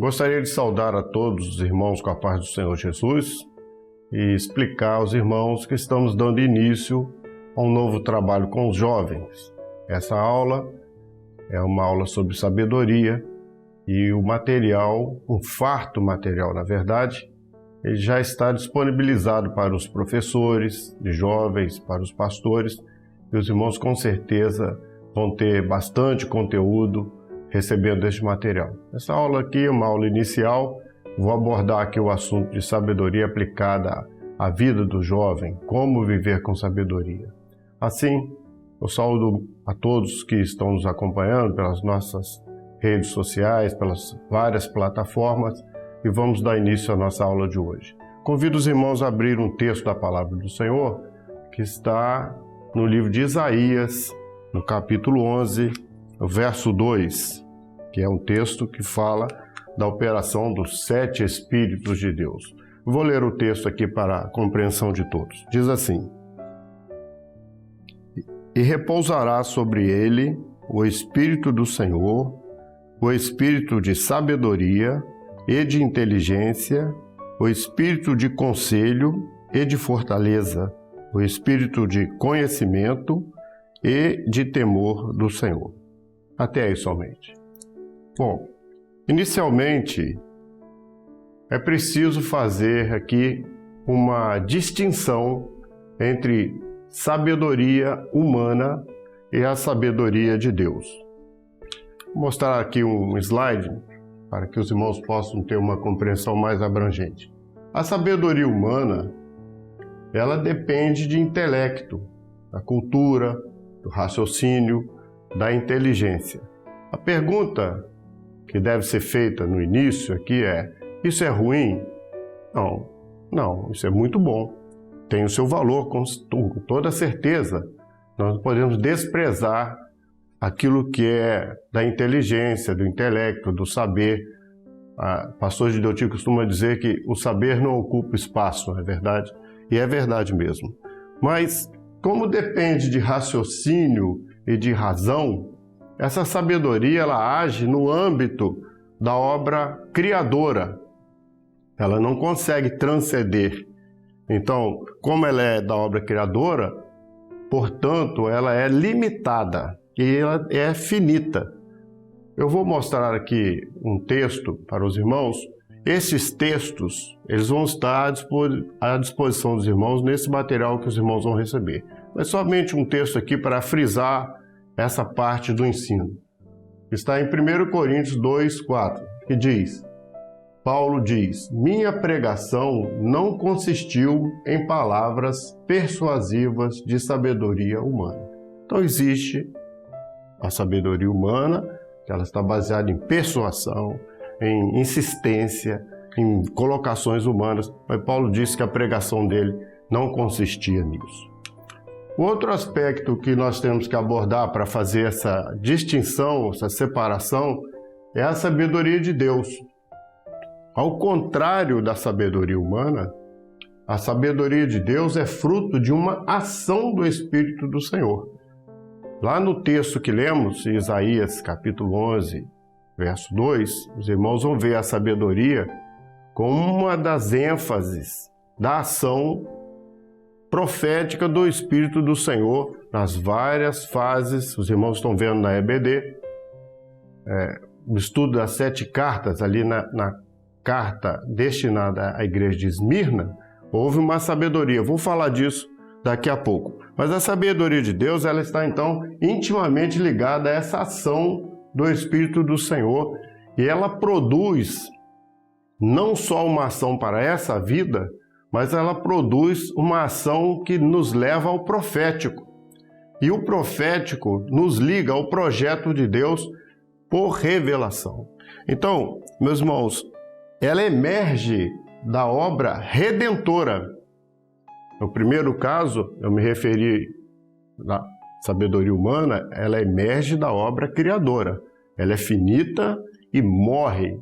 Gostaria de saudar a todos os irmãos com a paz do Senhor Jesus e explicar aos irmãos que estamos dando início a um novo trabalho com os jovens. Essa aula é uma aula sobre sabedoria e o material, um farto material na verdade, ele já está disponibilizado para os professores de jovens, para os pastores, e os irmãos com certeza vão ter bastante conteúdo recebendo este material. Essa aula aqui é uma aula inicial, vou abordar aqui o assunto de sabedoria aplicada à vida do jovem, como viver com sabedoria. Assim, eu saúdo a todos que estão nos acompanhando pelas nossas redes sociais, pelas várias plataformas, e vamos dar início à nossa aula de hoje. Convido os irmãos a abrir um texto da Palavra do Senhor, que está no livro de Isaías, no capítulo 11, o verso 2, que é um texto que fala da operação dos 7 Espíritos de Deus. Vou ler o texto aqui para a compreensão de todos. Diz assim: E repousará sobre ele o Espírito do Senhor, o Espírito de sabedoria e de inteligência, o Espírito de conselho e de fortaleza, o Espírito de conhecimento e de temor do Senhor. Até aí somente. Bom, inicialmente é preciso fazer aqui uma distinção entre sabedoria humana e a sabedoria de Deus. Vou mostrar aqui um slide para que os irmãos possam ter uma compreensão mais abrangente. A sabedoria humana, ela depende de intelecto, da cultura, do raciocínio, da inteligência. A pergunta que deve ser feita no início aqui é: isso é ruim? Não, isso é muito bom. Tem o seu valor, com toda certeza. Nós não podemos desprezar aquilo que é da inteligência, do intelecto, do saber. O pastor Gideuti costuma dizer que o saber não ocupa espaço, não é verdade? E é verdade mesmo. Mas, como depende de raciocínio e de razão, essa sabedoria ela age no âmbito da obra criadora. Ela não consegue transcender. Então, como ela é da obra criadora, portanto, ela é limitada e ela é finita. Eu vou mostrar aqui um texto para os irmãos. Esses textos, eles vão estar à disposição dos irmãos nesse material que os irmãos vão receber. Mas somente um texto aqui para frisar essa parte do ensino. Está em 1 Coríntios 2:4, que diz: Paulo diz: minha pregação não consistiu em palavras persuasivas de sabedoria humana. Então existe a sabedoria humana, que ela está baseada em persuasão, em insistência, em colocações humanas, mas Paulo disse que a pregação dele não consistia nisso. O outro aspecto que nós temos que abordar para fazer essa distinção, essa separação, é a sabedoria de Deus. Ao contrário da sabedoria humana, a sabedoria de Deus é fruto de uma ação do Espírito do Senhor. Lá no texto que lemos, Isaías capítulo 11, verso 2, os irmãos vão ver a sabedoria como uma das ênfases da ação profética do Espírito do Senhor nas várias fases. Os irmãos estão vendo na EBD, o estudo das 7 cartas, ali na carta destinada à igreja de Esmirna, houve uma sabedoria. Vou falar disso daqui a pouco. Mas a sabedoria de Deus, ela está então intimamente ligada a essa ação do Espírito do Senhor, e ela produz não só uma ação para essa vida, mas ela produz uma ação que nos leva ao profético. E o profético nos liga ao projeto de Deus por revelação. Então, meus irmãos, ela emerge da obra redentora. No primeiro caso, eu me referi à sabedoria humana, ela emerge da obra criadora. Ela é finita e morre.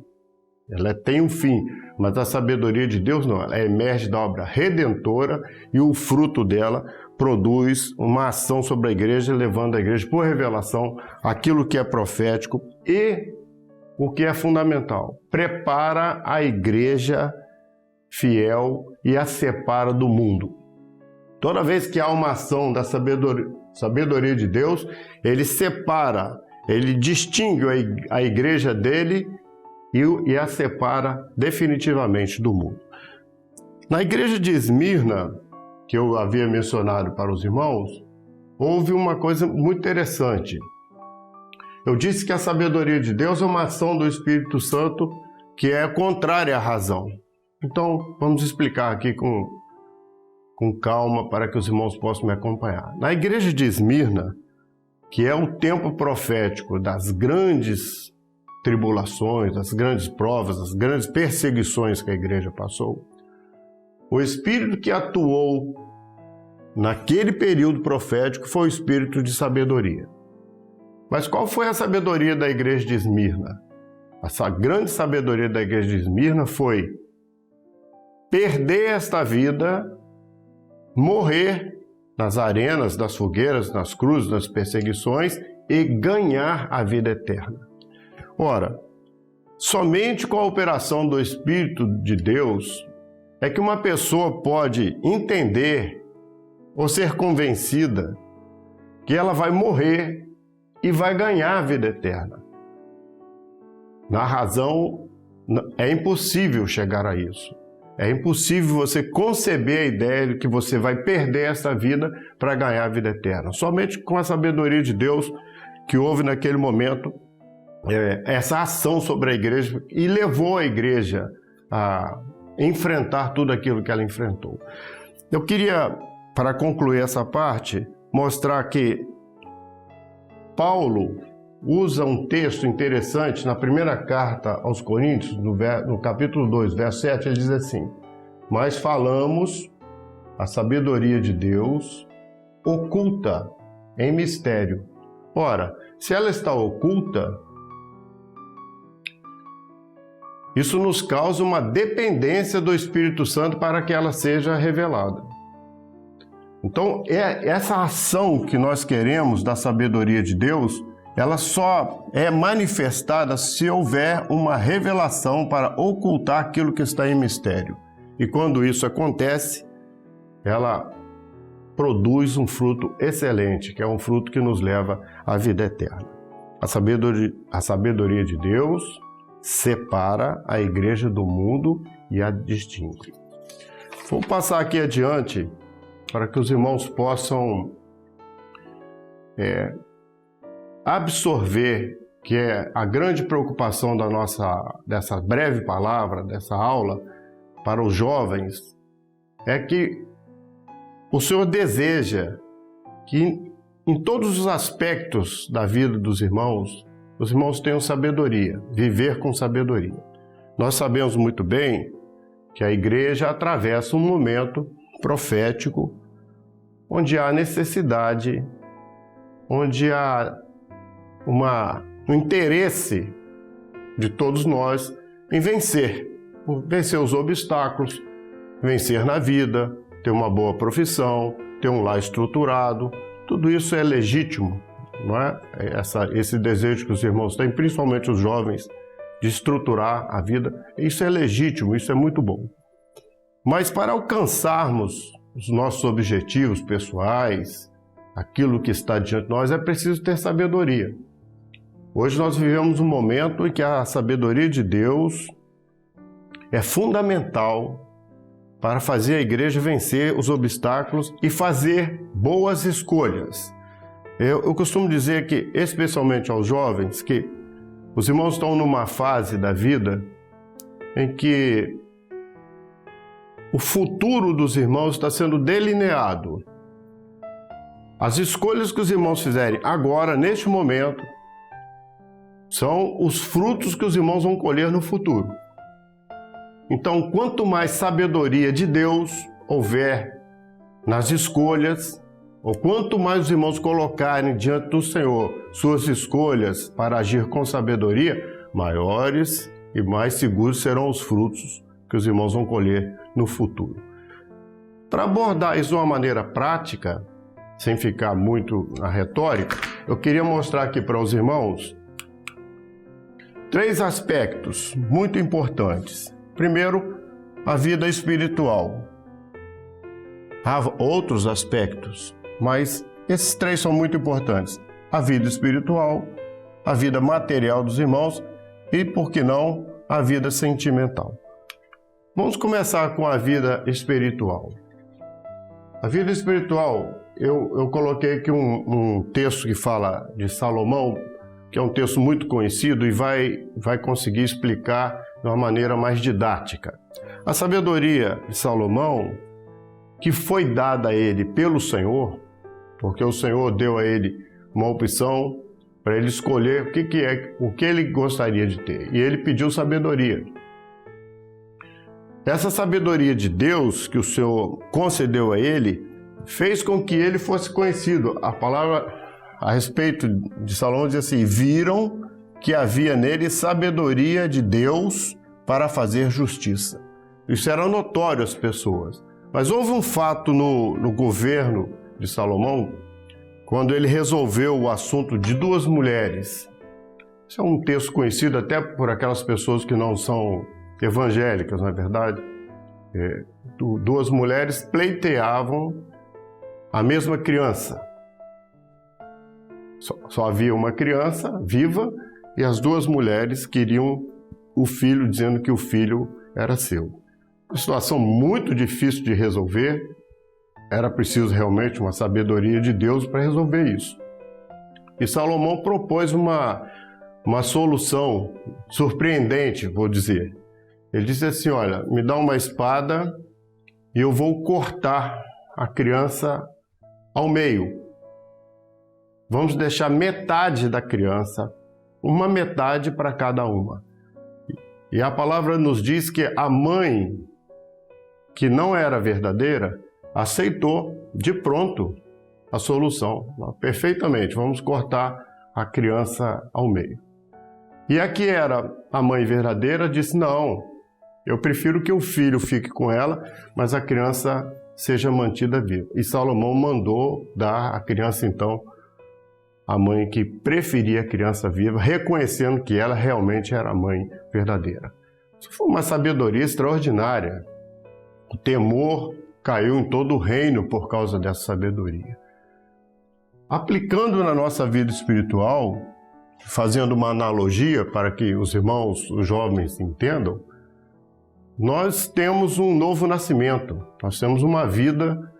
Ela tem um fim, mas a sabedoria de Deus não. Ela emerge da obra redentora e o fruto dela produz uma ação sobre a igreja, levando a igreja por revelação aquilo que é profético e o que é fundamental? Prepara a igreja fiel e a separa do mundo. Toda vez que há uma ação da sabedoria de Deus, ele separa, ele distingue a igreja dele e a separa definitivamente do mundo. Na igreja de Esmirna, que eu havia mencionado para os irmãos, houve uma coisa muito interessante. Eu disse que a sabedoria de Deus é uma ação do Espírito Santo que é contrária à razão. Então, vamos explicar aqui com calma para que os irmãos possam me acompanhar. Na igreja de Esmirna, que é o tempo profético das grandes tribulações, das grandes provas, das grandes perseguições que a igreja passou, o Espírito que atuou naquele período profético foi o Espírito de sabedoria. Mas qual foi a sabedoria da igreja de Esmirna? Essa grande sabedoria da igreja de Esmirna foi perder esta vida, morrer nas arenas, das fogueiras, nas cruzes, nas perseguições e ganhar a vida eterna. Ora, somente com a operação do Espírito de Deus é que uma pessoa pode entender ou ser convencida que ela vai morrer e vai ganhar a vida eterna. Na razão, é impossível chegar a isso. É impossível você conceber a ideia de que você vai perder essa vida para ganhar a vida eterna. Somente com a sabedoria de Deus que houve naquele momento essa ação sobre a igreja e levou a igreja a enfrentar tudo aquilo que ela enfrentou. Eu queria, para concluir essa parte, mostrar que Paulo usa um texto interessante na primeira carta aos Coríntios, no capítulo 2, verso 7, ele diz assim: mas falamos a sabedoria de Deus oculta em mistério. Ora, se ela está oculta, isso nos causa uma dependência do Espírito Santo para que ela seja revelada. Então, essa ação que nós queremos da sabedoria de Deus, ela só é manifestada se houver uma revelação para ocultar aquilo que está em mistério. E quando isso acontece, ela produz um fruto excelente, que é um fruto que nos leva à vida eterna. A sabedoria de Deus separa a igreja do mundo e a distingue. Vou passar aqui adiante para que os irmãos possam absorver que é a grande preocupação dessa breve palavra, dessa aula para os jovens, é que o Senhor deseja que em todos os aspectos da vida dos irmãos, os irmãos tenham sabedoria, viver com sabedoria. Nós sabemos muito bem que a igreja atravessa um momento profético onde há necessidade, onde há um interesse de todos nós em vencer os obstáculos, vencer na vida, ter uma boa profissão, ter um lar estruturado. Tudo isso é legítimo, não é? Esse desejo que os irmãos têm, principalmente os jovens, de estruturar a vida, isso é legítimo, isso é muito bom. Mas para alcançarmos os nossos objetivos pessoais, aquilo que está diante de nós, é preciso ter sabedoria. Hoje nós vivemos um momento em que a sabedoria de Deus é fundamental para fazer a igreja vencer os obstáculos e fazer boas escolhas. Eu costumo dizer que, especialmente aos jovens, que os irmãos estão numa fase da vida em que o futuro dos irmãos está sendo delineado. As escolhas que os irmãos fizerem agora, neste momento, são os frutos que os irmãos vão colher no futuro. Então, quanto mais sabedoria de Deus houver nas escolhas, ou quanto mais os irmãos colocarem diante do Senhor suas escolhas para agir com sabedoria, maiores e mais seguros serão os frutos que os irmãos vão colher no futuro. Para abordar isso de uma maneira prática, sem ficar muito na retórica, eu queria mostrar aqui para os irmãos 3 aspectos muito importantes. Primeiro, a vida espiritual. Há outros aspectos, mas esses 3 são muito importantes. A vida espiritual, a vida material dos irmãos e, por que não, a vida sentimental. Vamos começar com a vida espiritual. A vida espiritual, eu coloquei aqui um texto que fala de Salomão, que é um texto muito conhecido e vai conseguir explicar de uma maneira mais didática. A sabedoria de Salomão, que foi dada a ele pelo Senhor, porque o Senhor deu a ele uma opção para ele escolher o que ele gostaria de ter. E ele pediu sabedoria. Essa sabedoria de Deus que o Senhor concedeu a ele fez com que ele fosse conhecido. A palavra a respeito de Salomão diz assim: viram que havia nele sabedoria de Deus para fazer justiça. Isso era notório às pessoas. Mas houve um fato no governo de Salomão, quando ele resolveu o assunto de 2 mulheres. Isso é um texto conhecido até por aquelas pessoas que não são evangélicas, não é verdade? 2 mulheres pleiteavam a mesma criança. Só havia uma criança viva e as 2 mulheres queriam o filho, dizendo que o filho era seu. Uma situação muito difícil de resolver. Era preciso realmente uma sabedoria de Deus para resolver isso. E Salomão propôs uma solução surpreendente, vou dizer. Ele disse assim: olha, me dá uma espada e eu vou cortar a criança ao meio. Vamos deixar metade da criança, uma metade para cada uma. E a palavra nos diz que a mãe, que não era verdadeira, aceitou de pronto a solução. Perfeitamente, vamos cortar a criança ao meio. E a que era a mãe verdadeira disse: não, eu prefiro que o filho fique com ela, mas a criança seja mantida viva. E Salomão mandou dar a criança, então, a mãe que preferia a criança viva, reconhecendo que ela realmente era a mãe verdadeira. Isso foi uma sabedoria extraordinária. O temor caiu em todo o reino por causa dessa sabedoria. Aplicando na nossa vida espiritual, fazendo uma analogia para que os irmãos, os jovens entendam, nós temos um novo nascimento. Nós temos uma vida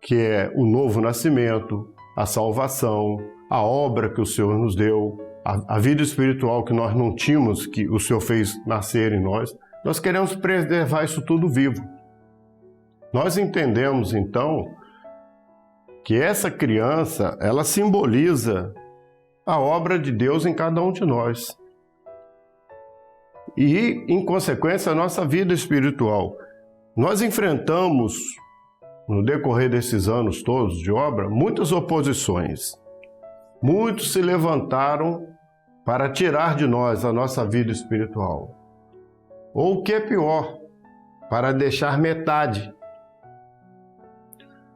que é o novo nascimento, a salvação, a obra que o Senhor nos deu, a vida espiritual que nós não tínhamos, que o Senhor fez nascer em nós. Nós queremos preservar isso tudo vivo. Nós entendemos, então, que essa criança, ela simboliza a obra de Deus em cada um de nós. E, em consequência, a nossa vida espiritual. Nós enfrentamos, no decorrer desses anos todos de obra, muitas oposições. Muitos se levantaram para tirar de nós a nossa vida espiritual. Ou o que é pior, para deixar metade.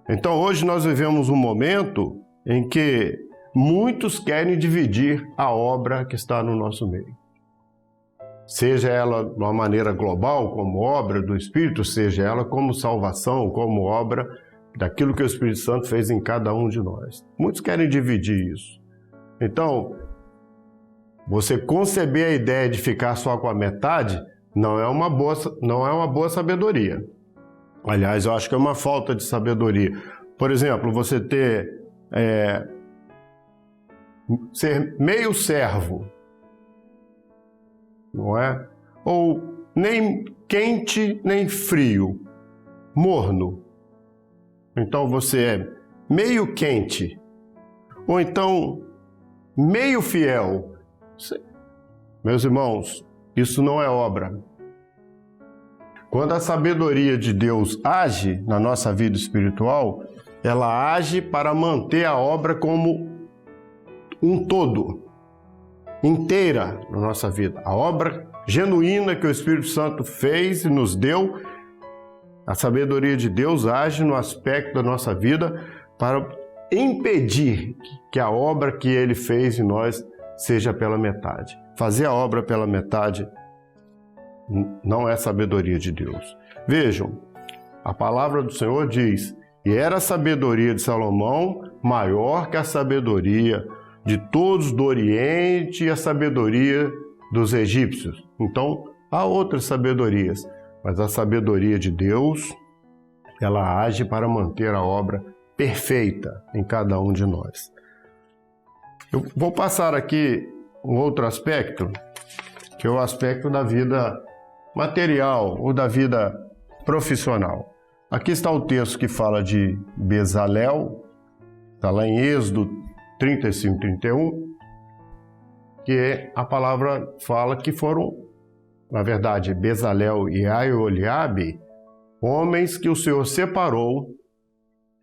Então hoje nós vivemos um momento em que muitos querem dividir a obra que está no nosso meio. Seja ela de uma maneira global, como obra do Espírito, seja ela como salvação, como obra daquilo que o Espírito Santo fez em cada um de nós. Muitos querem dividir isso. Então, você conceber a ideia de ficar só com a metade não é uma boa sabedoria. Aliás, eu acho que é uma falta de sabedoria. Por exemplo, você ser meio servo, não é? Ou nem quente nem frio, morno. Então você é meio quente, ou então meio fiel. Meus irmãos, isso não é obra. Quando a sabedoria de Deus age na nossa vida espiritual, ela age para manter a obra como um todo, inteira na nossa vida. A obra genuína que o Espírito Santo fez e nos deu, a sabedoria de Deus age no aspecto da nossa vida para impedir que a obra que Ele fez em nós seja pela metade. fazer a obra pela metade não é sabedoria de Deus. Vejam, a palavra do Senhor diz: e era a sabedoria de Salomão maior que a sabedoria de todos do Oriente e a sabedoria dos egípcios. Então, há outras sabedorias, mas a sabedoria de Deus, ela age para manter a obra perfeita em cada um de nós. Eu vou passar aqui um outro aspecto, que é o aspecto da vida material ou da vida profissional. Aqui está o texto que fala de Bezalel, está lá em Êxodo 35, 31, que a palavra fala que foram, na verdade, Bezalel e Aholiabe, homens que o Senhor separou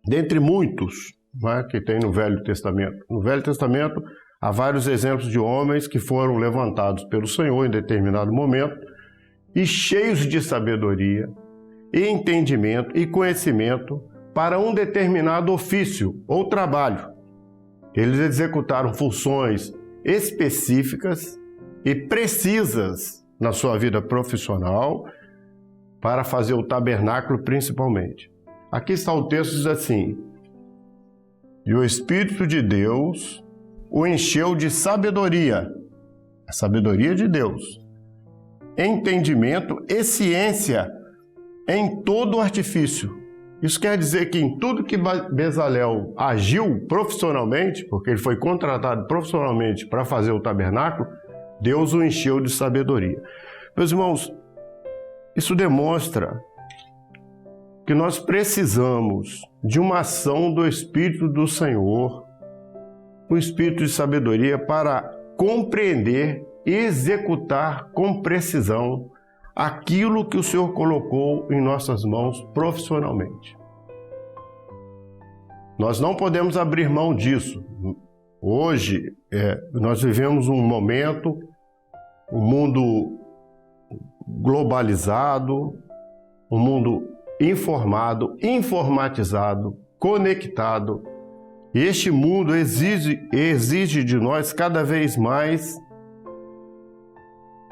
dentre muitos, né, que tem no Velho Testamento. No Velho Testamento há vários exemplos de homens que foram levantados pelo Senhor em determinado momento e cheios de sabedoria, e entendimento e conhecimento para um determinado ofício ou trabalho. Eles executaram funções específicas e precisas na sua vida profissional para fazer o tabernáculo principalmente. Aqui está o texto, diz assim: e o Espírito de Deus o encheu de sabedoria, a sabedoria de Deus, entendimento e ciência em todo o artifício. Isso quer dizer que em tudo que Bezalel agiu profissionalmente, porque ele foi contratado profissionalmente para fazer o tabernáculo, Deus o encheu de sabedoria. Meus irmãos, isso demonstra que nós precisamos de uma ação do Espírito do Senhor, um espírito de sabedoria para compreender e executar com precisão aquilo que o Senhor colocou em nossas mãos profissionalmente. Nós não podemos abrir mão disso. Hoje, nós vivemos um momento, um mundo globalizado, um mundo informado, informatizado, conectado. E este mundo exige de nós cada vez mais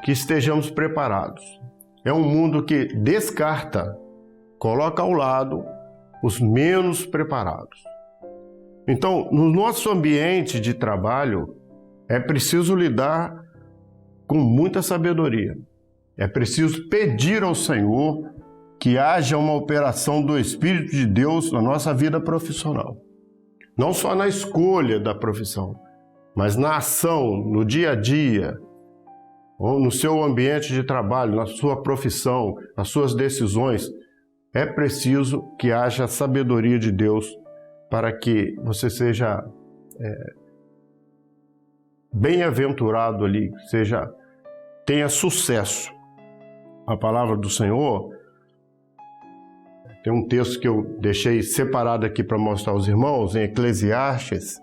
que estejamos preparados. É um mundo que descarta, coloca ao lado os menos preparados. Então, no nosso ambiente de trabalho, é preciso lidar com muita sabedoria. É preciso pedir ao Senhor que haja uma operação do Espírito de Deus na nossa vida profissional. Não só na escolha da profissão, mas na ação, no dia a dia, ou no seu ambiente de trabalho, na sua profissão, nas suas decisões. É preciso que haja sabedoria de Deus para que você seja bem-aventurado ali, tenha sucesso. A palavra do Senhor, tem um texto que eu deixei separado aqui para mostrar aos irmãos, em Eclesiastes,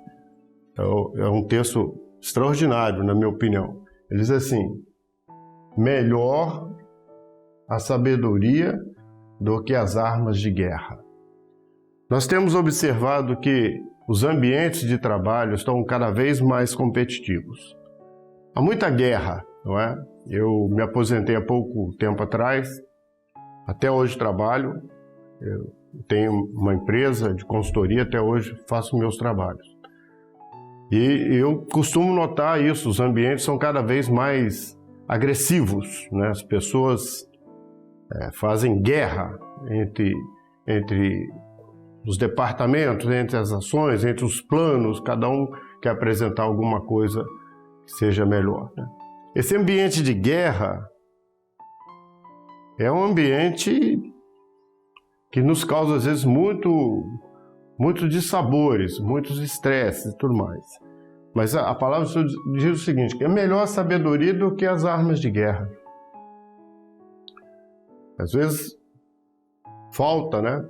é um texto extraordinário, na minha opinião. Ele diz assim: melhor a sabedoria do que as armas de guerra. Nós temos observado que os ambientes de trabalho estão cada vez mais competitivos. Há muita guerra, não é? Eu me aposentei há pouco tempo atrás, até hoje trabalho, eu tenho uma empresa de consultoria, até hoje faço meus trabalhos. E eu costumo notar isso, os ambientes são cada vez mais agressivos, né? As pessoas fazem guerra entre os departamentos, entre as ações, entre os planos, cada um quer apresentar alguma coisa que seja melhor, né? Esse ambiente de guerra é um ambiente que nos causa, às vezes, muitos dissabores, muitos estresses e tudo mais. Mas a palavra do Senhor diz o seguinte, que é melhor a sabedoria do que as armas de guerra. Às vezes falta, né,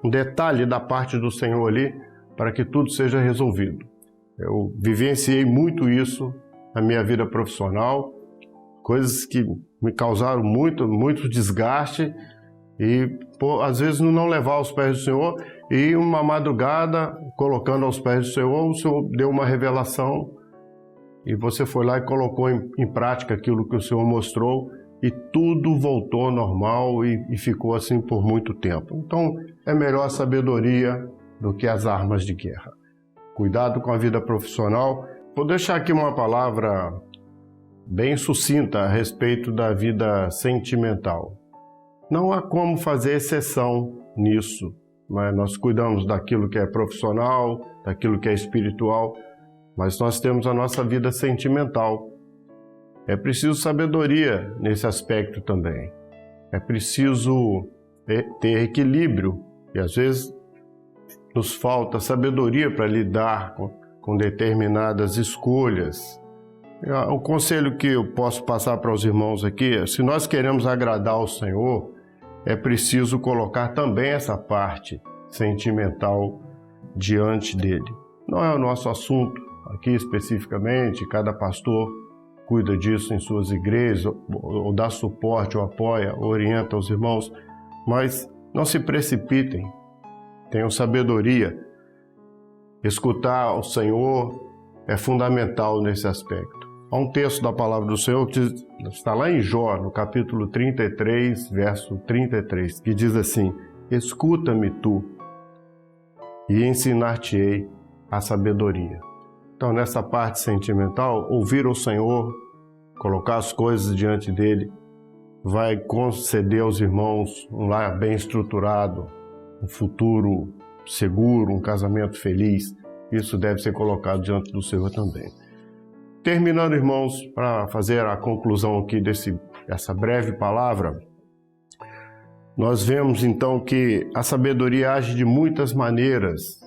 um detalhe da parte do Senhor ali para que tudo seja resolvido. Eu vivenciei muito isso na minha vida profissional, coisas que me causaram muito desgaste e, às vezes, não levar aos pés do Senhor. E uma madrugada, colocando aos pés do Senhor, o Senhor deu uma revelação e você foi lá e colocou em prática aquilo que o Senhor mostrou e tudo voltou ao normal e ficou assim por muito tempo. Então, é melhor a sabedoria do que as armas de guerra. Cuidado com a vida profissional. Vou deixar aqui uma palavra bem sucinta a respeito da vida sentimental. Não há como fazer exceção nisso, mas nós cuidamos daquilo que é profissional, daquilo que é espiritual, mas nós temos a nossa vida sentimental. É preciso sabedoria nesse aspecto também. É preciso ter equilíbrio e às vezes nos falta sabedoria para lidar com determinadas escolhas. O conselho que eu posso passar para os irmãos aqui é: se nós queremos agradar ao Senhor, é preciso colocar também essa parte sentimental diante dele. Não é o nosso assunto aqui especificamente, cada pastor cuida disso em suas igrejas, ou dá suporte, ou apoia, ou orienta os irmãos, mas não se precipitem, tenham sabedoria. Escutar o Senhor é fundamental nesse aspecto. Há um texto da palavra do Senhor que está lá em Jó, no capítulo 33, verso 33, que diz assim: escuta-me tu, e ensinar-te-ei a sabedoria. Então, nessa parte sentimental, ouvir o Senhor, colocar as coisas diante dele, vai conceder aos irmãos um lar bem estruturado, um futuro seguro, um casamento feliz. Isso deve ser colocado diante do Senhor também. Terminando, irmãos, para fazer a conclusão aqui dessa breve palavra, nós vemos então que a sabedoria age de muitas maneiras,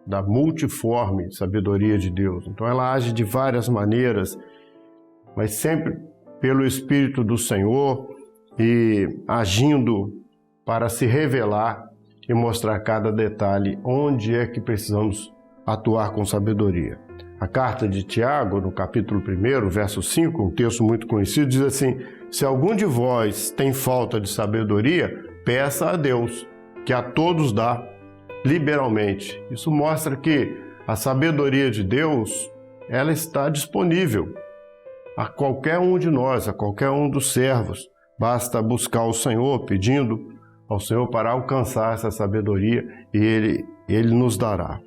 da multiforme sabedoria de Deus. Então ela age de várias maneiras, mas sempre pelo Espírito do Senhor e agindo para se revelar e mostrar cada detalhe onde é que precisamos atuar com sabedoria. A carta de Tiago, no capítulo 1, verso 5, um texto muito conhecido, diz assim: se algum de vós tem falta de sabedoria, peça a Deus, que a todos dá liberalmente. Isso mostra que a sabedoria de Deus, ela está disponível a qualquer um de nós, a qualquer um dos servos. Basta buscar o Senhor, pedindo ao Senhor para alcançar essa sabedoria e Ele nos dará.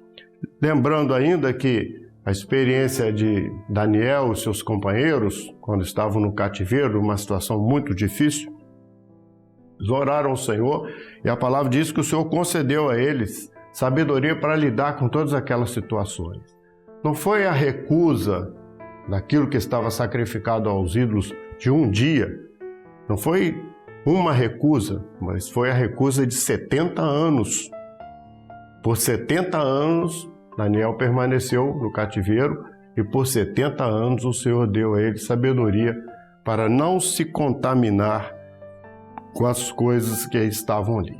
Lembrando ainda que a experiência de Daniel e seus companheiros, quando estavam no cativeiro, uma situação muito difícil, eles oraram ao Senhor e a palavra diz que o Senhor concedeu a eles sabedoria para lidar com todas aquelas situações. Não foi a recusa daquilo que estava sacrificado aos ídolos de um dia, não foi uma recusa, mas foi a recusa de 70 anos. Por 70 anos, Daniel permaneceu no cativeiro e por 70 anos o Senhor deu a ele sabedoria para não se contaminar com as coisas que estavam ali.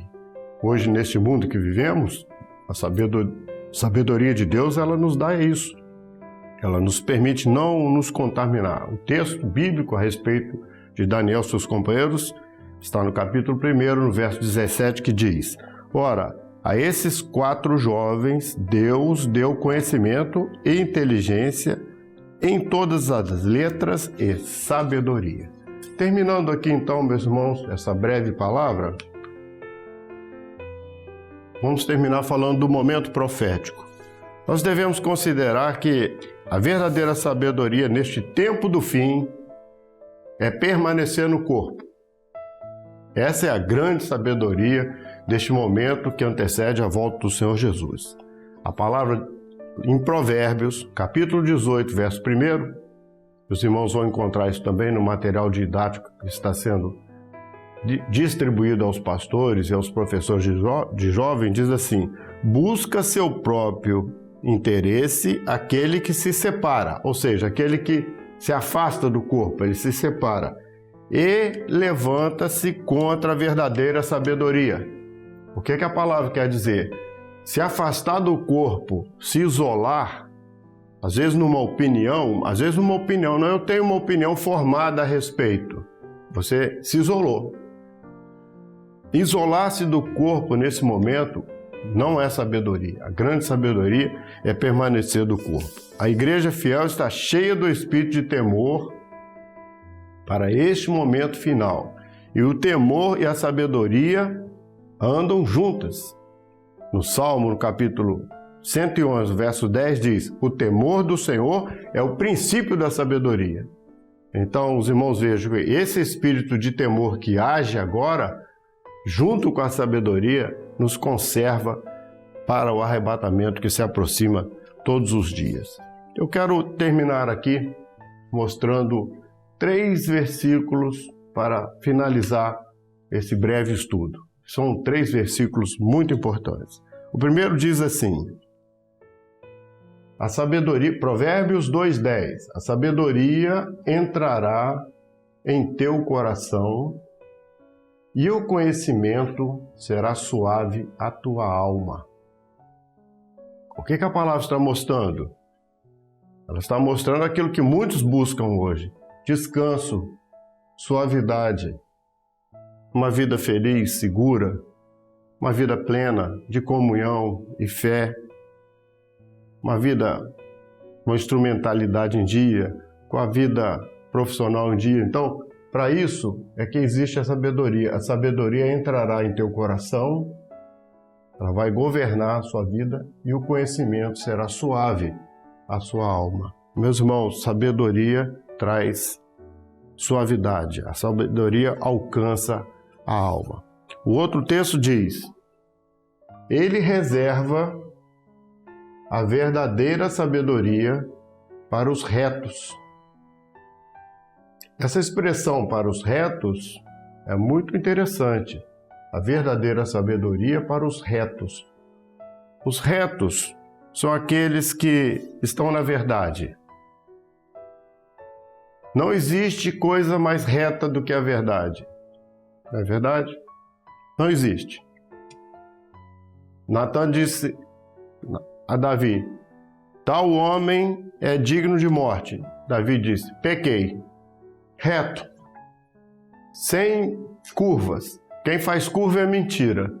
Hoje, neste mundo que vivemos, a sabedoria de Deus, ela nos dá isso. Ela nos permite não nos contaminar. O texto bíblico a respeito de Daniel e seus companheiros está no capítulo 1, no verso 17, que diz: ora, a esses 4 jovens Deus deu conhecimento e inteligência em todas as letras e sabedoria. Terminando aqui então, meus irmãos, essa breve palavra, vamos terminar falando do momento profético. Nós devemos considerar que a verdadeira sabedoria neste tempo do fim é permanecer no corpo. Essa é a grande sabedoria deste momento que antecede a volta do Senhor Jesus. A palavra em Provérbios, capítulo 18, verso 1, os irmãos vão encontrar isso também no material didático que está sendo distribuído aos pastores e aos professores de jovem, diz assim: busca seu próprio interesse aquele que se separa, ou seja, aquele que se afasta do corpo, ele se separa, e levanta-se contra a verdadeira sabedoria. O que a palavra quer dizer? Se afastar do corpo, se isolar, às vezes numa opinião, não, eu tenho uma opinião formada a respeito. Você se isolou. Isolar-se do corpo nesse momento não é sabedoria. A grande sabedoria é permanecer do corpo. A igreja fiel está cheia do espírito de temor para este momento final. E o temor e a sabedoria andam juntas. No Salmo, no capítulo 111, verso 10, diz: o temor do Senhor é o princípio da sabedoria. Então, os irmãos vejam que esse espírito de temor que age agora, junto com a sabedoria, nos conserva para o arrebatamento que se aproxima todos os dias. Eu quero terminar aqui mostrando 3 versículos para finalizar esse breve estudo. São 3 versículos muito importantes. O primeiro diz assim: a sabedoria, Provérbios 2:10, a sabedoria entrará em teu coração e o conhecimento será suave à tua alma. O que a palavra está mostrando? Ela está mostrando aquilo que muitos buscam hoje: descanso, suavidade, uma vida feliz, segura, uma vida plena de comunhão e fé, uma vida com a instrumentalidade em dia, com a vida profissional em dia. Então, para isso é que existe a sabedoria. A sabedoria entrará em teu coração, ela vai governar a sua vida e o conhecimento será suave à sua alma. Meus irmãos, sabedoria traz suavidade, a sabedoria alcança a alma. O outro texto diz: ele reserva a verdadeira sabedoria para os retos. Essa expressão para os retos é muito interessante. A verdadeira sabedoria para os retos. Os retos são aqueles que estão na verdade. Não existe coisa mais reta do que a verdade. Não é verdade? Não existe. Natan disse a Davi: tal homem é digno de morte. Davi disse: pequei. Reto, sem curvas. Quem faz curva é mentira.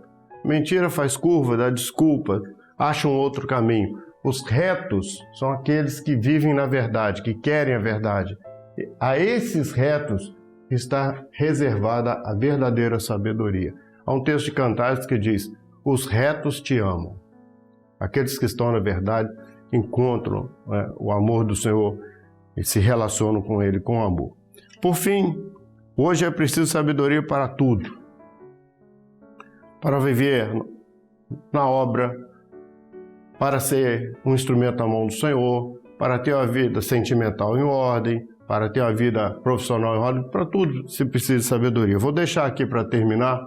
Mentira faz curva, dá desculpa, acha um outro caminho. Os retos são aqueles que vivem na verdade, que querem a verdade. A esses retos está reservada a verdadeira sabedoria. Há um texto de Cantares que diz: os retos te amam. Aqueles que estão na verdade encontram o amor do Senhor e se relacionam com Ele com amor. Por fim, hoje é preciso sabedoria para tudo. Para viver na obra, para ser um instrumento na mão do Senhor, para ter uma vida sentimental em ordem, para ter uma vida profissional em ordem, para tudo se precisa de sabedoria. Vou deixar aqui para terminar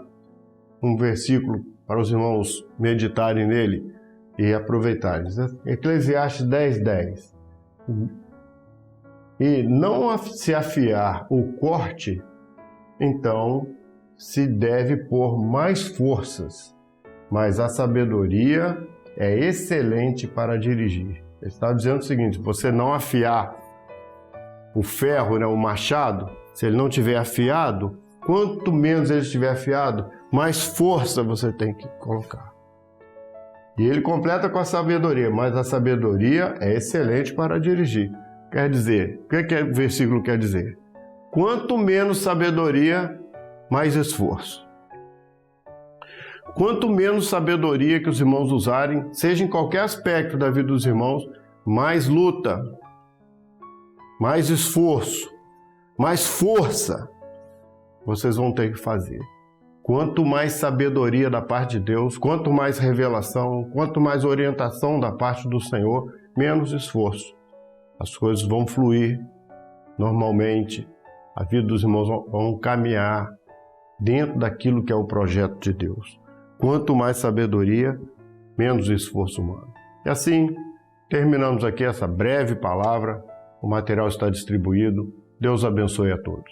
um versículo para os irmãos meditarem nele e aproveitarem. Eclesiastes 10:10. E não se afiar o corte, então se deve pôr mais forças, mas a sabedoria é excelente para dirigir. Ele está dizendo o seguinte: se você não afiar o ferro, o machado, se ele não tiver afiado, quanto menos ele estiver afiado, mais força você tem que colocar. E ele completa com a sabedoria, mas a sabedoria é excelente para dirigir. Quer dizer, o que o versículo quer dizer? Quanto menos sabedoria, mais esforço. Quanto menos sabedoria que os irmãos usarem, seja em qualquer aspecto da vida dos irmãos, mais luta, mais esforço, mais força vocês vão ter que fazer. Quanto mais sabedoria da parte de Deus, quanto mais revelação, quanto mais orientação da parte do Senhor, menos esforço. As coisas vão fluir normalmente, a vida dos irmãos vão caminhar dentro daquilo que é o projeto de Deus. Quanto mais sabedoria, menos esforço humano. E assim, terminamos aqui essa breve palavra. O material está distribuído. Deus abençoe a todos.